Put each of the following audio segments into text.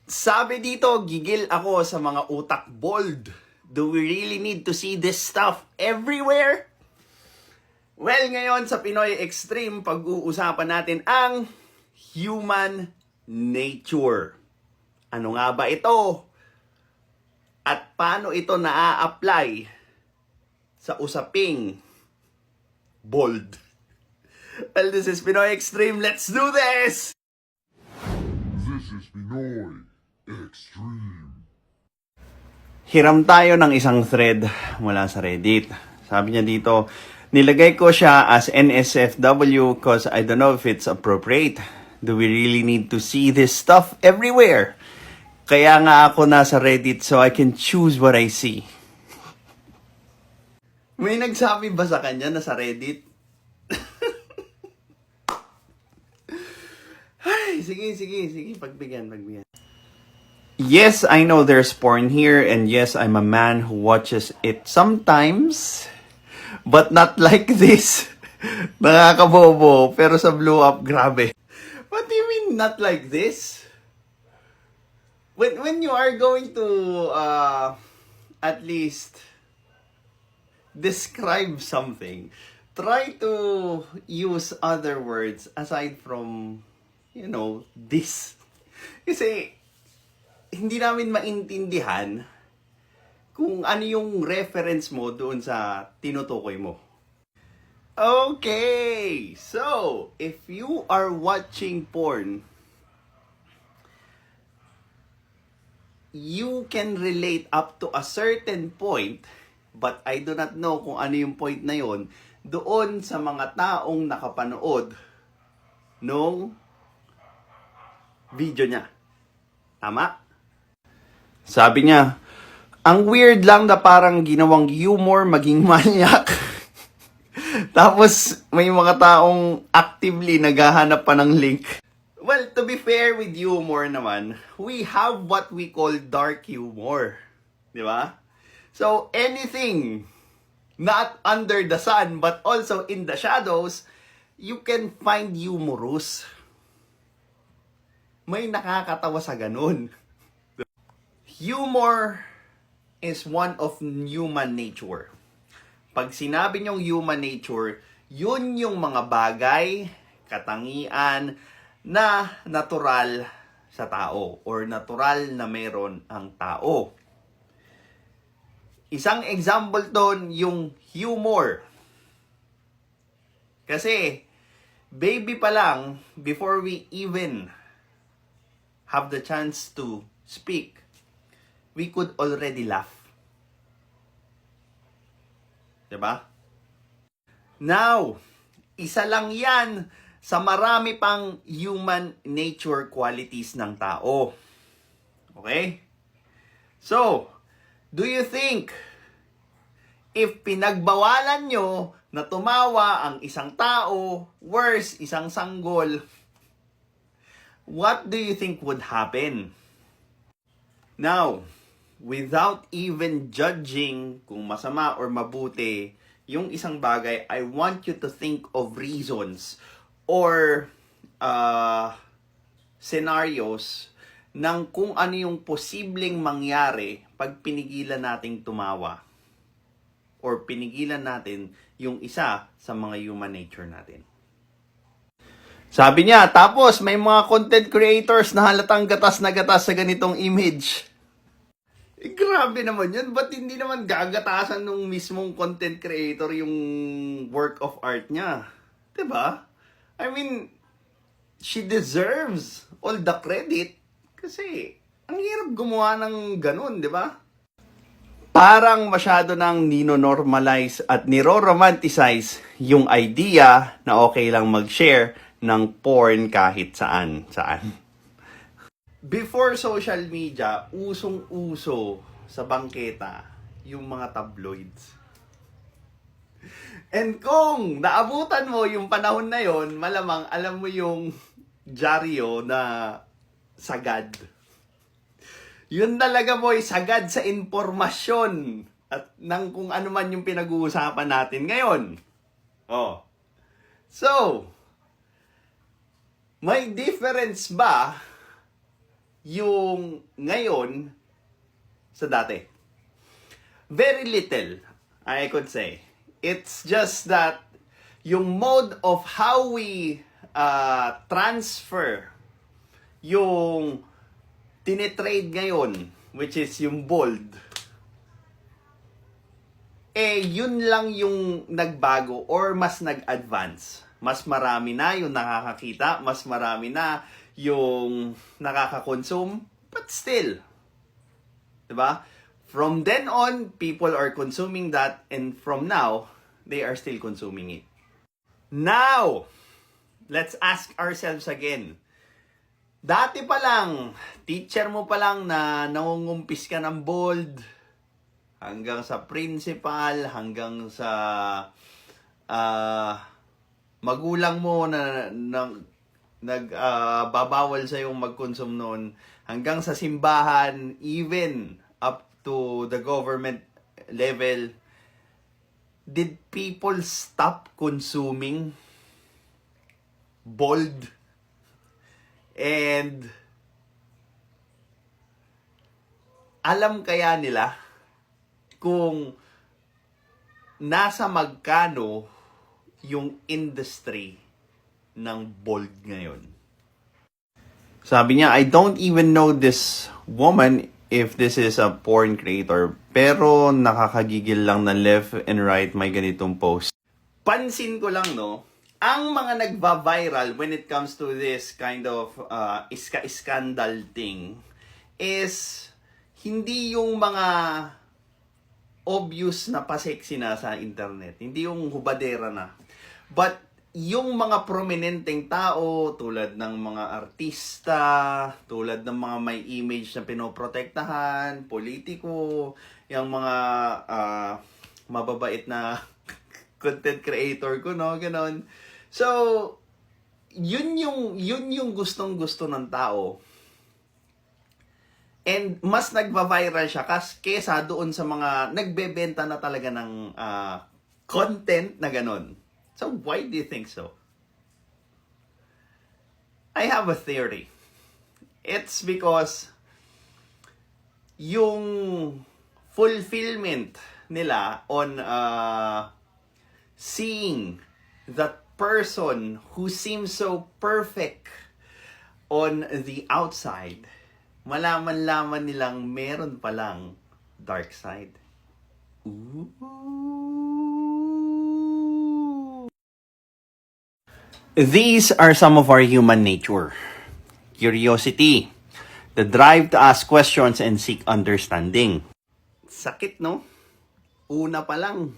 Sabi dito, gigil ako sa mga utak bold. Do we really need to see this stuff everywhere? Well, ngayon sa Pinoy Extreme, pag-uusapan natin ang human nature. Ano nga ba ito? At paano ito naa-apply sa usaping bold? Well, this is Pinoy Extreme. Let's do this! This is Pinoy Extreme. Hiram tayo ng isang thread mula sa Reddit. Sabi niya dito, nilagay ko siya as NSFW because I don't know if it's appropriate. Do we really need to see this stuff everywhere? Kaya nga ako nasa Reddit so I can choose what I see. May nagsabi ba sa kanya na sa Reddit? Ay, sige, pagbigyan. Yes, I know there's porn here, and yes, I'm a man who watches it sometimes, but not like this. Nakakabobo, pero sa blow up, grabe. What do you mean, not like this? When you are going to, at least, describe something, try to use other words aside from, this. Kasi, hindi namin maintindihan kung ano yung reference mo doon sa tinutukoy mo. Okay, so if you are watching porn, you can relate up to a certain point, but I do not know kung ano yung point na yon doon sa mga taong nakapanood nung video niya. Tama? Sabi niya, ang weird lang na parang ginawang humor maging manyak. Tapos may mga taong actively naghahanap pa ng link. Well, to be fair with humor naman, we have what we call dark humor. Di ba? So, anything not under the sun but also in the shadows, you can find humorous. May nakakatawa sa ganun. Humor is one of human nature. Pag sinabi niyong human nature, yun yung mga bagay, katangian na natural sa tao or natural na meron ang tao. Isang example doon yung humor. Kasi baby pa lang, before we even have the chance to speak, we could already laugh. Diba? Now, isa lang yan sa marami pang human nature qualities ng tao. Okay? So, do you think if pinagbawalan nyo na tumawa ang isang tao, worse, isang sanggol, what do you think would happen? Now, without even judging kung masama or mabuti yung isang bagay, I want you to think of reasons or scenarios ng kung ano yung posibleng mangyari pag pinigilan nating tumawa or pinigilan natin yung isa sa mga human nature natin. Sabi niya, tapos may mga content creators na halatang gatas na gatas sa ganitong image. Grabe naman yun. Ba't hindi naman gagatasan nung mismong content creator yung work of art niya? Diba? I mean, she deserves all the credit kasi ang hirap gumawa ng ganun, diba? Parang masyado nang nino-normalize at niro-romanticize yung idea na okay lang mag-share ng porn kahit saan. Before social media, usong-uso sa bangketa yung mga tabloids. And kung naabutan mo yung panahon na yon, malamang alam mo yung dyaryo na sagad. Yun talaga boy, sagad sa informasyon at ng kung ano man yung pinag-uusapan natin ngayon. Oh. So, may difference ba yung ngayon sa dati. Very little, I could say. It's just that yung mode of how we transfer yung tinitrade ngayon, which is yung bold, yun lang yung nagbago or mas nag-advance. Mas marami na yung nakakakita, mas marami na yung nakaka-consume, but still, diba? From then on, people are consuming that, and from now, they are still consuming it. Now, let's ask ourselves again. Dati pa lang, teacher mo pa lang na nangungumpis ka ng bold, hanggang sa principal, hanggang sa magulang mo na nagbabawal sa yung mag-consume noon, hanggang sa simbahan, even up to the government level, did people stop consuming bold? And alam kaya nila kung nasa magkano yung industry ng bold ngayon? Sabi niya, I don't even know this woman if this is a porn creator, pero nakakagigil lang na left and right may ganitong post. Pansin ko lang, no, ang mga nagva-viral when it comes to this kind of scandal thing is hindi yung mga obvious na pa-sexy na sa internet. Hindi yung hubadera na. But yung mga prominenteng tao, tulad ng mga artista, tulad ng mga may image na pinoprotektahan, politiko, yung mga mababait na content creator ko, no? Ganon. So, yun yung gustong-gusto ng tao. And mas nagva-viral siya kesa doon sa mga nagbebenta na talaga ng content na ganon. So, why do you think so? I have a theory. It's because yung fulfillment nila on seeing that person who seems so perfect on the outside, malaman-laman nilang meron palang dark side. Ooh. These are some of our human nature. Curiosity, the drive to ask questions and seek understanding. Sakit, no? Una pa lang,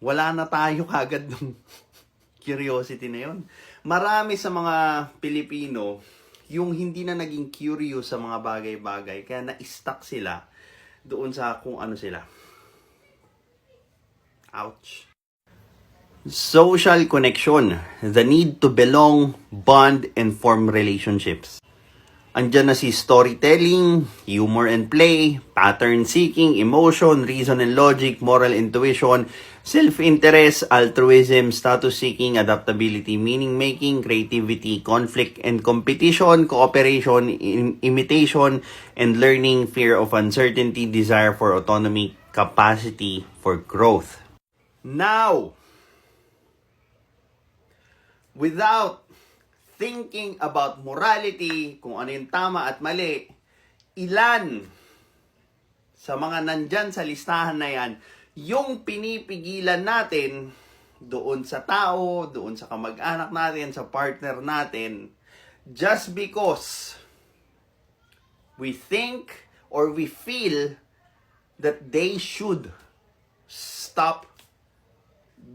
wala na tayo kagad ng curiosity na yun. Marami sa mga Pilipino yung hindi na naging curious sa mga bagay-bagay, kaya na-stuck sila doon sa kung ano sila. Ouch. Social connection, the need to belong, bond, and form relationships. Andyan na si storytelling, humor and play, pattern seeking, emotion, reason and logic, moral intuition, self-interest, altruism, status seeking, adaptability, meaning making, creativity, conflict and competition, cooperation, imitation, and learning, fear of uncertainty, desire for autonomy, capacity for growth. Now, without thinking about morality, kung ano yung tama at mali, ilan sa mga nandyan sa listahan na yan, yung pinipigilan natin doon sa tao, doon sa kamag-anak natin, sa partner natin, just because we think or we feel that they should stop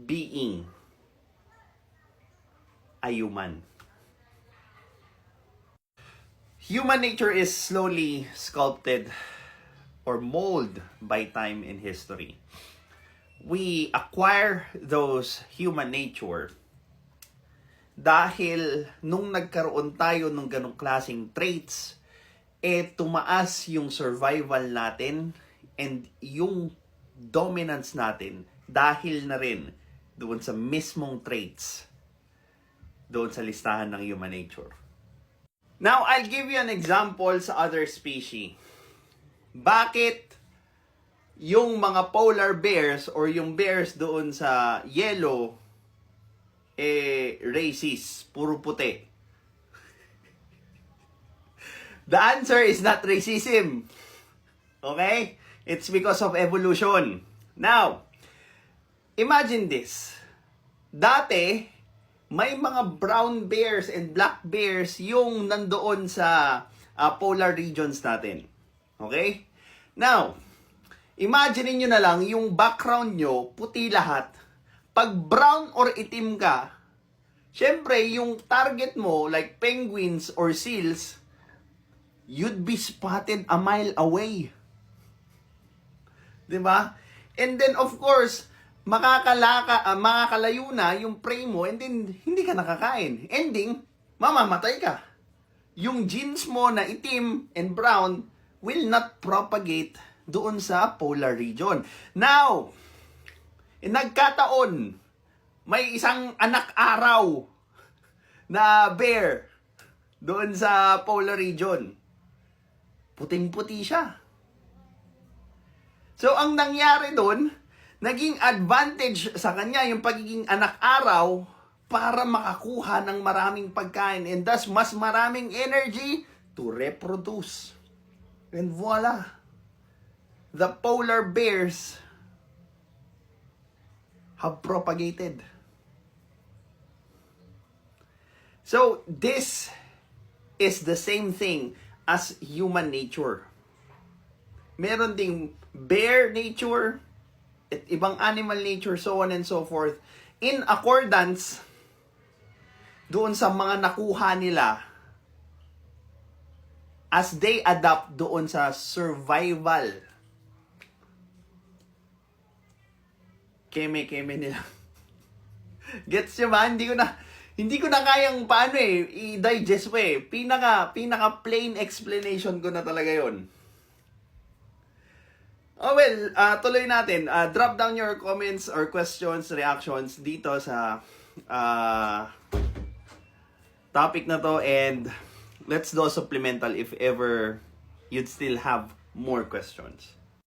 being a human. Human nature is slowly sculpted or molded by time and history. We acquire those human nature dahil nung nagkaroon tayo ng ganong klaseng traits, tumaas yung survival natin and yung dominance natin dahil na rin doon sa mismong traits doon sa listahan ng human nature. Now, I'll give you an example sa other species. Bakit yung mga polar bears or yung bears doon sa yellow racist, puro puti? The answer is not racism. Okay? It's because of evolution. Now, imagine this. Dati, may mga brown bears and black bears yung nandoon sa polar regions natin. Okay? Now, imagine nyo na lang yung background nyo, puti lahat. Pag brown or itim ka, syempre yung target mo, like penguins or seals, you'd be spotted a mile away. Diba? And then, of course, makakalayo na yung prey mo and then hindi ka nakakain. Ending, mamamatay ka. Yung genes mo na itim and brown will not propagate doon sa polar region. Now, nagkataon, may isang anak araw na bear doon sa polar region. Puting-puti siya. So, ang nangyari doon, naging advantage sa kanya yung pagiging anak araw para makakuha ng maraming pagkain and thus mas maraming energy to reproduce. And voila! The polar bears have propagated. So, this is the same thing as human nature. Meron ding bear nature, at ibang animal nature, so on and so forth, in accordance doon sa mga nakuha nila as they adapt doon sa survival. Keme nila. Gets nyo ba? Hindi ko na kayang paano i-digest ko Pinaka plain explanation ko na talaga yon. Oh well, tuloy natin. Drop down your comments or questions, reactions dito sa topic na to and let's do a supplemental if ever you'd still have more questions.